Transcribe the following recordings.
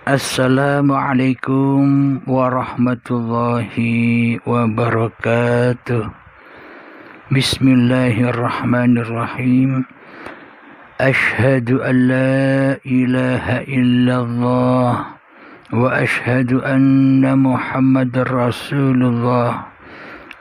Assalamualaikum warahmatullahi wabarakatuh. Bismillahirrahmanirrahim. Ashhadu an la ilaha illallah wa ashhadu anna Muhammadar Rasulullah.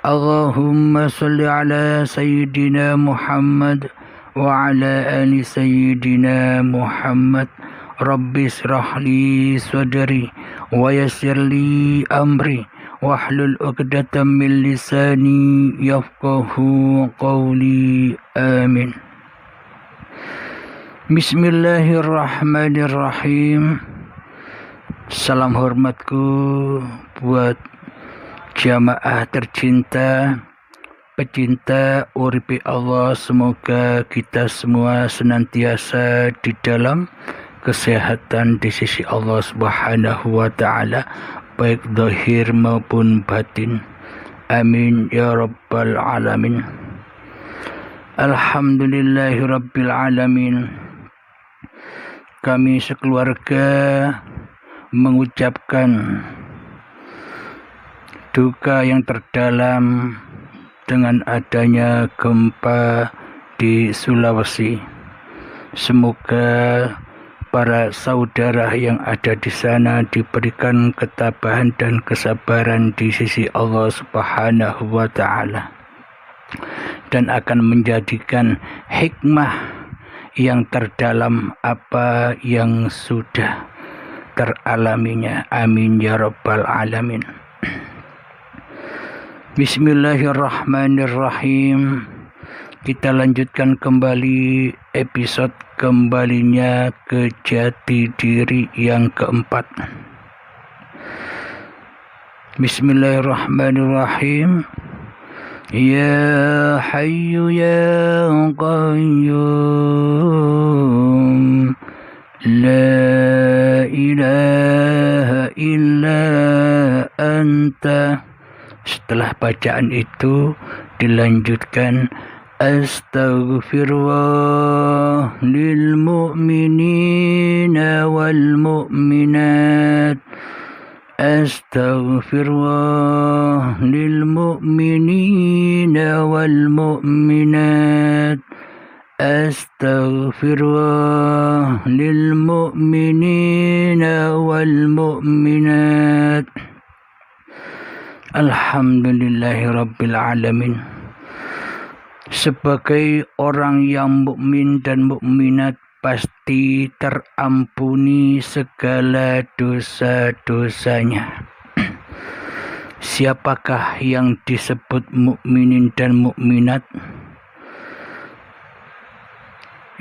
Allahumma salli ala Sayyidina Muhammad wa ala ali Sayyidina Muhammad. Rabbi israh li sadri wa yassir li amri wahlul 'uqdatam min lisani yafqahu qawli. Amin. Bismillahirrahmanirrahim. Salam hormatku buat jamaah tercinta, pecinta uripi Allah. Semoga kita semua senantiasa di dalam kesehatan di sisi Allah Subhanahu wa ta'ala, baik zahir maupun batin. Amin ya rabbal alamin. Alhamdulillahi rabbil alamin. Kami sekeluarga mengucapkan duka yang terdalam dengan adanya gempa di Sulawesi. Semoga para saudara yang ada di sana diberikan ketabahan dan kesabaran di sisi Allah Subhanahu wa ta'ala, dan akan menjadikan hikmah yang terdalam apa yang sudah teralaminya. Amin ya rabbal alamin. Bismillahirrahmanirrahim. Kita lanjutkan kembali episode kembalinya ke jati diri yang keempat. Bismillahirrahmanirrahim. Ya Hayyu ya Qayyum, La ilaha illa anta. Setelah bacaan itu dilanjutkan Astaghfirullah lil mu'minina wal mu'minat. Astaghfirullah lil mu'minina wal mu'minat. Astaghfirullah lil mu'minina wal mu'minat. Alhamdulillahi rabbil alamin. Sebagai orang yang mukmin dan mukminat, pasti terampuni segala dosa-dosanya. Siapakah yang disebut mukminin dan mukminat?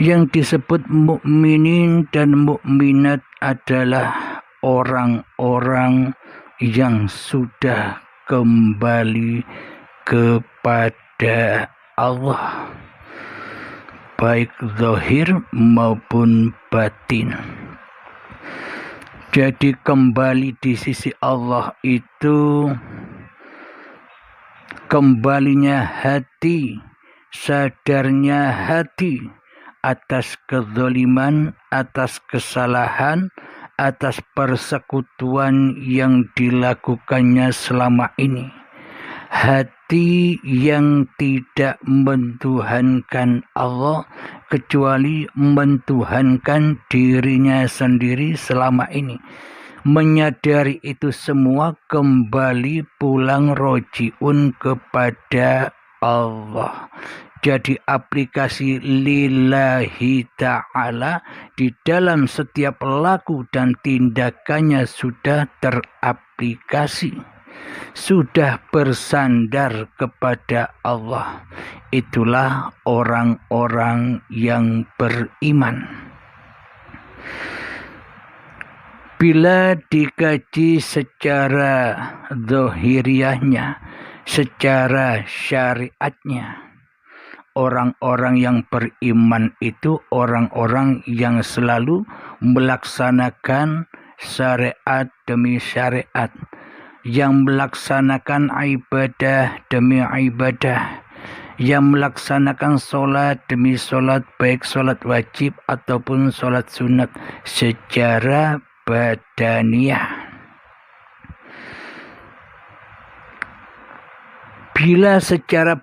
Yang disebut mukminin dan mukminat adalah orang-orang yang sudah kembali kepada Allah, baik zahir maupun batin. Jadi kembali di sisi Allah itu kembalinya hati, sadarnya hati atas kezaliman, atas kesalahan, atas persekutuan yang dilakukannya selama ini. Hati yang tidak mentuhankan Allah, kecuali mentuhankan dirinya sendiri selama ini. Menyadari itu semua, kembali pulang rojiun kepada Allah. Jadi aplikasi lillahi ta'ala di dalam setiap laku dan tindakannya sudah teraplikasi, sudah bersandar kepada Allah. Itulah orang-orang yang beriman. Bila dikaji secara zahiriahnya, secara syariatnya, orang-orang yang beriman itu orang-orang yang selalu melaksanakan syariat demi syariat, yang melaksanakan ibadah demi ibadah, yang melaksanakan sholat demi sholat, baik sholat wajib ataupun sholat sunat, secara badaniyah. Bila secara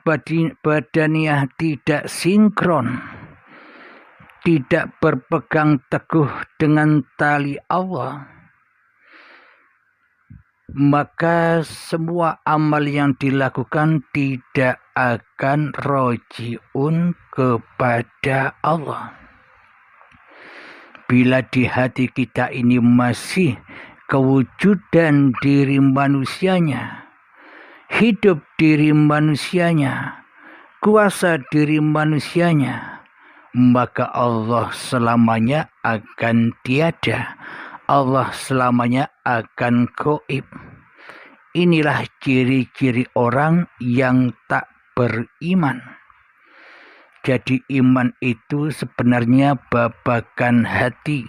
badaniyah tidak sinkron, tidak berpegang teguh dengan tali Allah, maka semua amal yang dilakukan tidak akan roji'un kepada Allah. Bila di hati kita ini masih kewujudan diri manusianya, hidup diri manusianya, kuasa diri manusianya, maka Allah selamanya akan tiada. Allah selamanya akan gaib. Inilah ciri-ciri orang yang tak beriman. Jadi iman itu sebenarnya babakan hati.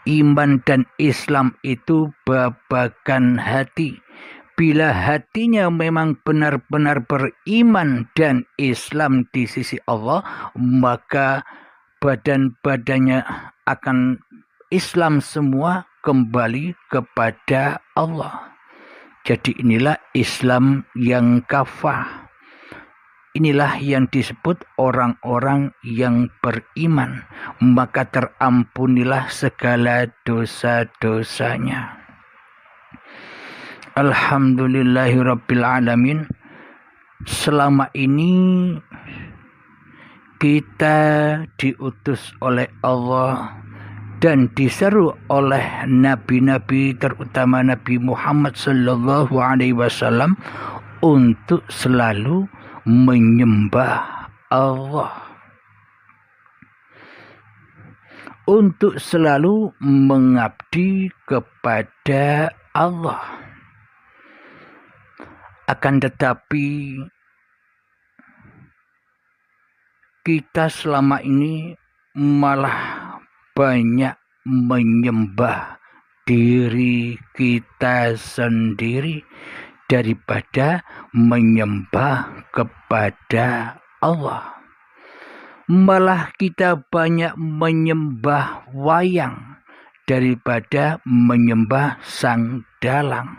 Iman dan Islam itu babakan hati. Bila hatinya memang benar-benar beriman dan Islam di sisi Allah, maka badan-badannya akan Islam semua kembali kepada Allah. Jadi inilah Islam yang kafah. Inilah yang disebut orang-orang yang beriman. Maka terampunilah segala dosa-dosanya. Alhamdulillahirrabbilalamin. Selama ini kita diutus oleh Allah dan diseru oleh nabi-nabi, terutama Nabi Muhammad sallallahu alaihi wasallam, untuk selalu menyembah Allah, untuk selalu mengabdi kepada Allah. Akan tetapi kita selama ini malah banyak menyembah diri kita sendiri daripada menyembah kepada Allah. Malah kita banyak menyembah wayang daripada menyembah sang dalang.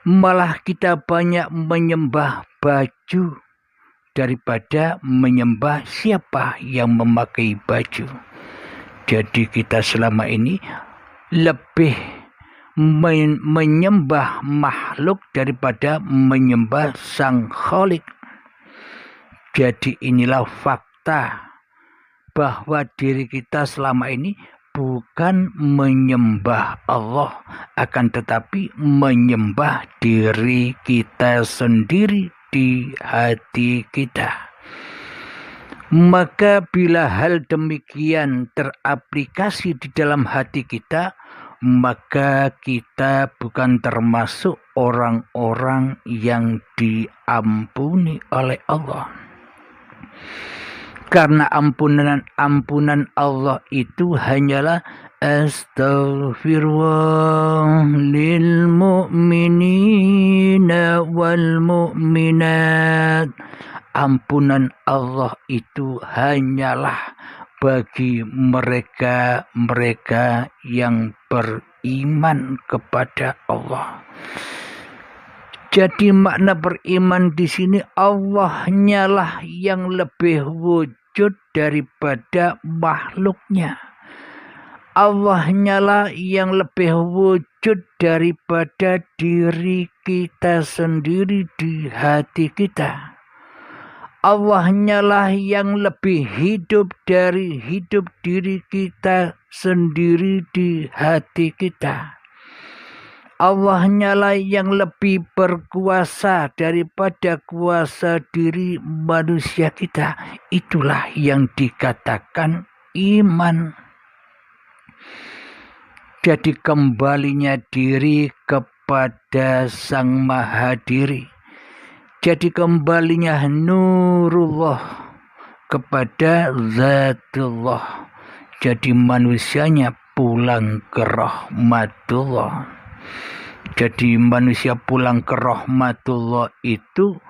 Malah kita banyak menyembah baju daripada menyembah siapa yang memakai baju. Jadi kita selama ini lebih menyembah makhluk daripada menyembah sang Khalik. Jadi inilah fakta bahwa diri kita selama ini bukan menyembah Allah, akan tetapi menyembah diri kita sendiri di hati kita. Maka bila hal demikian teraplikasi di dalam hati kita, maka kita bukan termasuk orang-orang yang diampuni oleh Allah. Karena ampunan Allah itu hanyalah astaghfirullah lil mu'minina wal mu'minat. Ampunan Allah itu hanyalah bagi mereka yang beriman kepada Allah. Jadi makna beriman di sini, Allah-Nya lah yang lebih wujud daripada makhluknya. Allah-Nya lah yang lebih wujud daripada diri kita sendiri di hati kita. Allah-Nya lah yang lebih hidup dari hidup diri kita sendiri di hati kita. Allah-Nya lah yang lebih berkuasa daripada kuasa diri manusia kita. Itulah yang dikatakan iman. Jadi kembalinya diri kepada Sang Maha Diri. Jadi kembalinya nurullah kepada zatullah. Jadi manusianya pulang ke rahmatullah. Jadi manusia pulang ke rahmatullah itu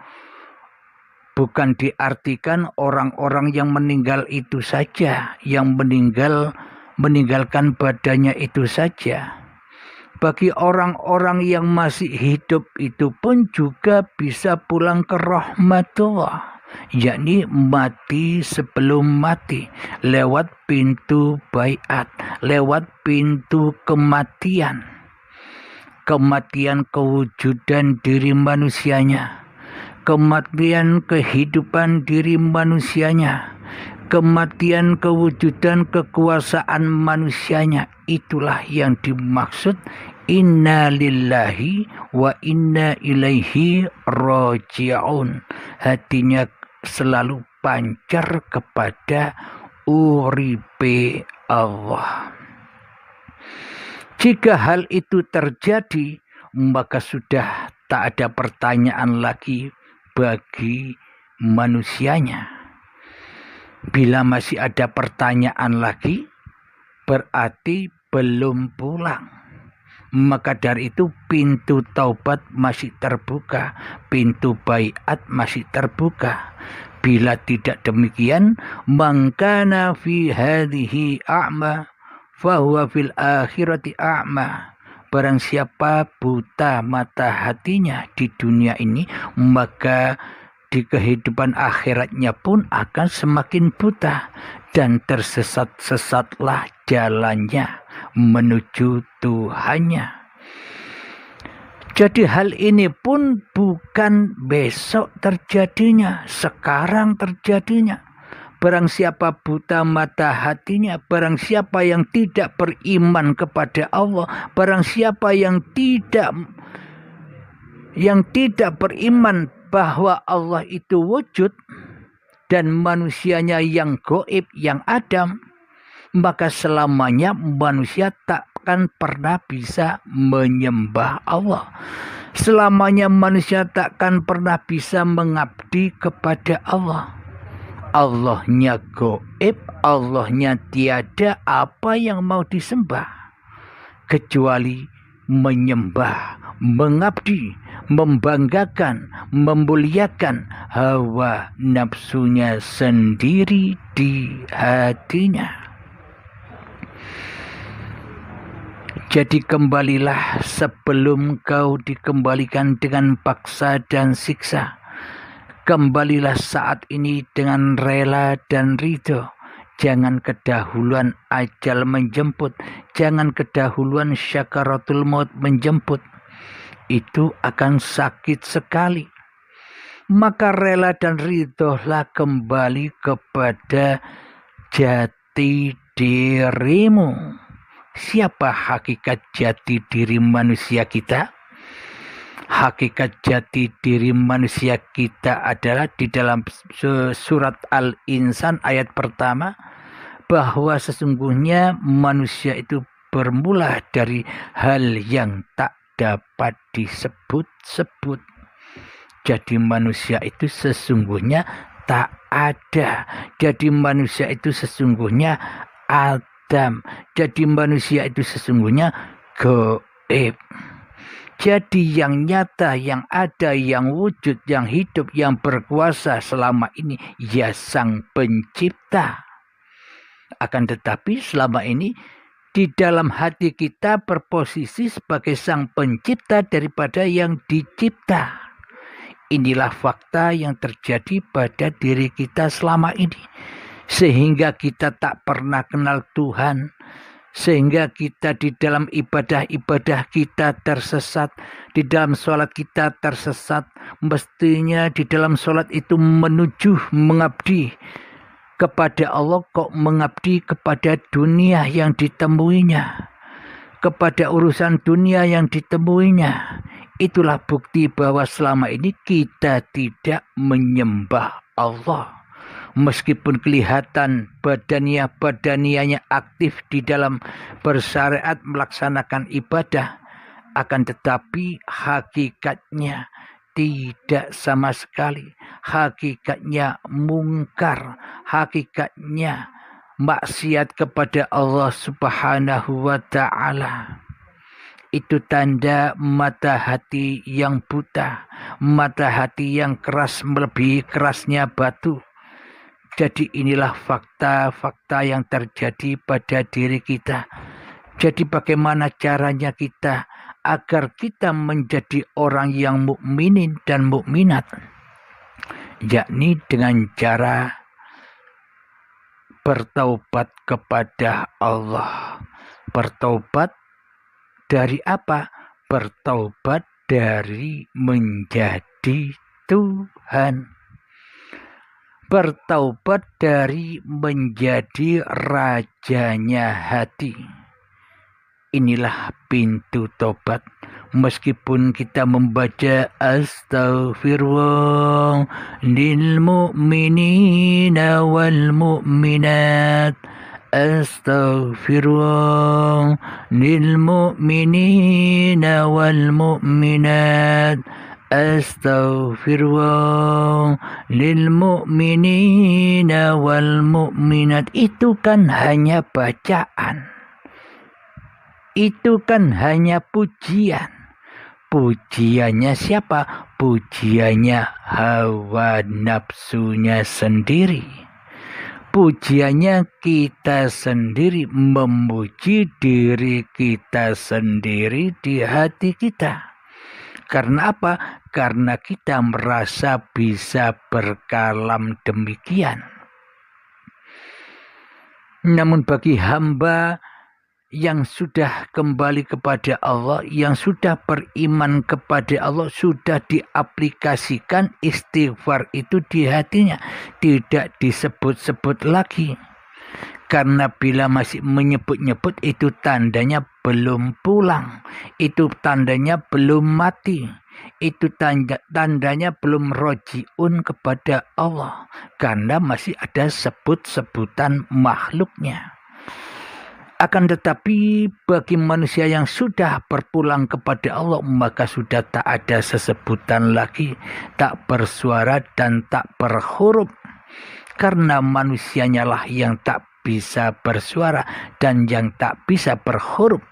bukan diartikan orang-orang yang meninggal itu saja, yang meninggal meninggalkan badannya itu saja. Bagi orang-orang yang masih hidup itu pun juga bisa pulang ke rahmatullah, yakni mati sebelum mati, lewat pintu baiat, lewat pintu kematian. Kematian kewujudan diri manusianya, kematian kehidupan diri manusianya, kematian kewujudan kekuasaan manusianya. Itulah yang dimaksud inna lillahi wa inna ilaihi raji'un. Hatinya selalu pancar kepada uripe Allah. Jika hal itu terjadi, maka sudah tak ada pertanyaan lagi bagi manusianya. Bila masih ada pertanyaan lagi, berarti belum pulang. Maka dari itu pintu taubat masih terbuka, pintu baiat masih terbuka. Bila tidak demikian, mangkana fi hadhihi a'ma fahuwa fil akhirati a'ma. Barang siapa buta mata hatinya di dunia ini, maka di kehidupan akhiratnya pun akan semakin buta, dan tersesat-sesatlah jalannya menuju Tuhannya. Jadi hal ini pun bukan besok terjadinya, sekarang terjadinya. Barang siapa buta mata hatinya, barang siapa yang tidak beriman kepada Allah, barang siapa yang tidak beriman bahwa Allah itu wujud dan manusianya yang gaib, yang adam, maka selamanya manusia takkan pernah bisa menyembah Allah. Selamanya manusia takkan pernah bisa mengabdi kepada Allah. Allahnya gaib, Allahnya tiada, apa yang mau disembah kecuali menyembah, mengabdi, membanggakan, memuliakan hawa nafsunya sendiri di hatinya. Jadi kembalilah sebelum kau dikembalikan dengan paksa dan siksa. Kembalilah saat ini dengan rela dan ridho. Jangan kedahuluan ajal menjemput. Jangan kedahuluan syakaratul maut menjemput. Itu akan sakit sekali. Maka rela dan ridholah kembali kepada jati dirimu. Siapa hakikat jati diri manusia kita? Hakikat jati diri manusia kita adalah di dalam surat Al-Insan ayat pertama, bahwa sesungguhnya manusia itu bermula dari hal yang tak dapat disebut-sebut. Jadi manusia itu sesungguhnya tak ada. Jadi manusia itu sesungguhnya Adam. Jadi manusia itu sesungguhnya gaib. Jadi yang nyata, yang ada, yang wujud, yang hidup, yang berkuasa selama ini ya Sang Pencipta. Akan tetapi selama ini di dalam hati kita berposisi sebagai Sang Pencipta daripada yang dicipta. Inilah fakta yang terjadi pada diri kita selama ini. Sehingga kita tak pernah kenal Tuhan. Sehingga kita di dalam ibadah-ibadah kita tersesat, di dalam sholat kita tersesat. Mestinya di dalam sholat itu menuju mengabdi kepada Allah, kok mengabdi kepada dunia yang ditemuinya, kepada urusan dunia yang ditemuinya. Itulah bukti bahwa selama ini kita tidak menyembah Allah. Meskipun kelihatan badanianya aktif di dalam bersyariat melaksanakan ibadah, akan tetapi hakikatnya tidak sama sekali. Hakikatnya mungkar, hakikatnya maksiat kepada Allah Subhanahu wa ta'ala. Itu tanda mata hati yang buta, mata hati yang keras melebihi kerasnya batu. Jadi inilah fakta-fakta yang terjadi pada diri kita. Jadi bagaimana caranya kita agar kita menjadi orang yang mukminin dan mukminat? Yakni dengan cara bertaubat kepada Allah. Bertaubat dari apa? Bertaubat dari menjadi Tuhan. Bertaubat dari menjadi rajanya hati. Inilah pintu tobat. Meskipun kita membaca astaghfirullah lil mu'minina wal mu'minat, astaghfirullah lil mu'minina wal mu'minat, astaghfirullah lil mu'minina wal mu'minat. Itu kan hanya bacaan. Itu kan hanya pujian. Pujiannya siapa? Pujiannya hawa nafsunya sendiri. Pujiannya kita sendiri, memuji diri kita sendiri di hati kita. Karena apa? Karena kita merasa bisa berkalam demikian. Namun bagi hamba yang sudah kembali kepada Allah, yang sudah beriman kepada Allah, sudah diaplikasikan istighfar itu di hatinya, tidak disebut-sebut lagi. Karena bila masih menyebut-nyebut itu tandanya belum pulang, itu tandanya belum mati, itu tandanya belum rojiun kepada Allah, karena masih ada sebut-sebutan makhluknya. Akan tetapi bagi manusia yang sudah berpulang kepada Allah, maka sudah tak ada sesebutan lagi, tak bersuara dan tak berhuruf. Karena manusianya lah yang tak bisa bersuara dan yang tak bisa berhuruf.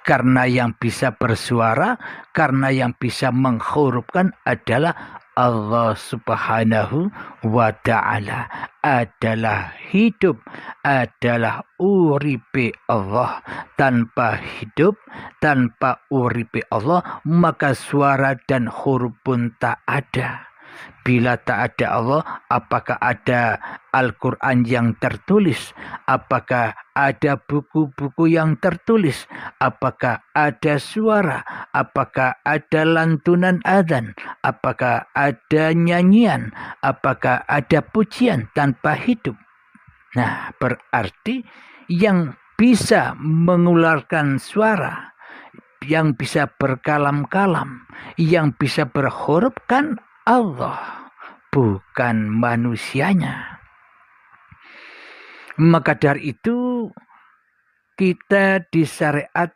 Karena yang bisa bersuara, karena yang bisa menghurufkan adalah Allah subhanahu wa ta'ala, adalah hidup, adalah uripe Allah. Tanpa hidup, tanpa uripe Allah, maka suara dan huruf pun tak ada. Bila tak ada Allah, apakah ada Al-Quran yang tertulis? Apakah ada buku-buku yang tertulis? Apakah ada suara? Apakah ada lantunan adzan? Apakah ada nyanyian? Apakah ada pujian tanpa hidup? Nah, berarti yang bisa mengeluarkan suara, yang bisa berkalam-kalam, yang bisa berhuruf kan Allah, bukan manusianya. Maka dari itu kita di syariat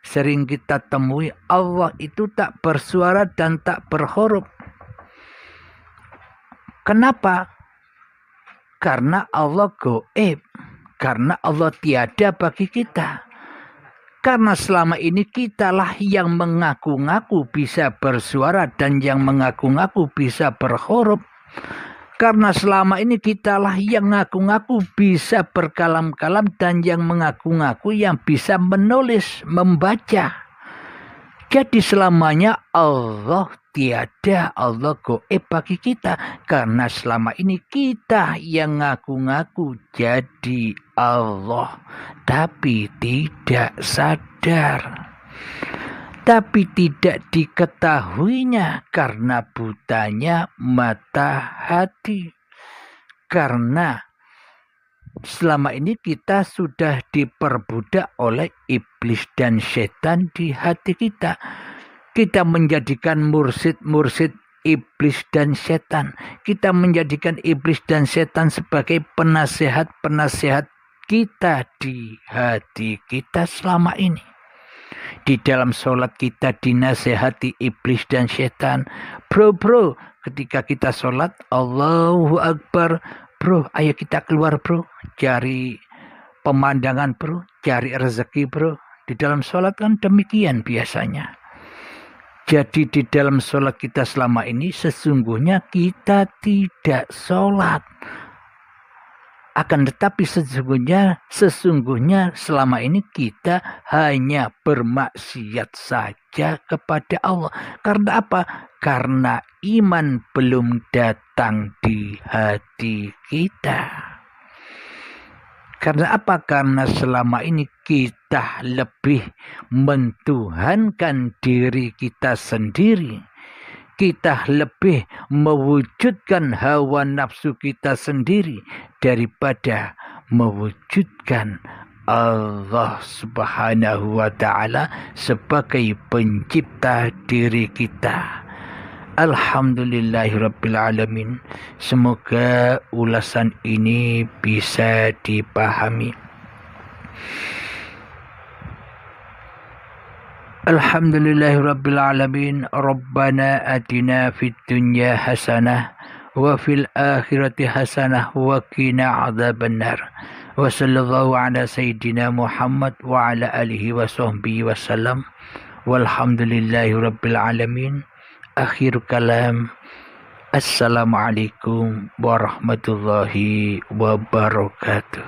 sering kita temui Allah itu tak bersuara dan tak berhuruf. Kenapa? Karena Allah gaib, karena Allah tiada bagi kita. Karena selama ini kitalah yang mengaku-ngaku bisa bersuara dan yang mengaku-ngaku bisa berhuruf. Karena selama ini kitalah yang ngaku-ngaku bisa berkalam-kalam dan yang mengaku-ngaku yang bisa menulis, membaca. Jadi selamanya Allah tiada, Allah gaib bagi kita. Karena selama ini kita yang ngaku-ngaku jadi Allah, tapi tidak sadar. Tapi tidak diketahuinya karena butanya mata hati. Karena selama ini kita sudah diperbudak oleh iblis dan setan di hati kita. Kita menjadikan mursid-mursid iblis dan setan. Kita menjadikan iblis dan setan sebagai penasehat-penasehat kita di hati kita selama ini. Di dalam sholat kita dinasehati iblis dan setan. Bro, ketika kita sholat, Allahu Akbar. Bro, ayo kita keluar bro. Cari pemandangan bro. Cari rezeki bro. Di dalam sholat kan demikian biasanya. Jadi di dalam sholat kita selama ini sesungguhnya kita tidak sholat. Akan tetapi sesungguhnya selama ini kita hanya bermaksiat saja kepada Allah. Karena apa? Karena iman belum datang di hati kita. Karena apa? Karena selama ini kita lebih mentuhankan diri kita sendiri. Kita lebih mewujudkan hawa nafsu kita sendiri daripada mewujudkan Allah Subhanahu wa Ta'ala sebagai pencipta diri kita. Alhamdulillahirabbil alamin. Semoga ulasan ini bisa dipahami. Alhamdulillahirabbil alamin. Rabbana atina fid dunya hasanah wa fil akhirati hasanah wa qina adzabannar. Wa sallallahu ala sayyidina Muhammad wa ala alihi wa sahbihi wasallam. Walhamdulillahirabbil alamin. Akhir kalam. Assalamualaikum warahmatullahi wabarakatuh.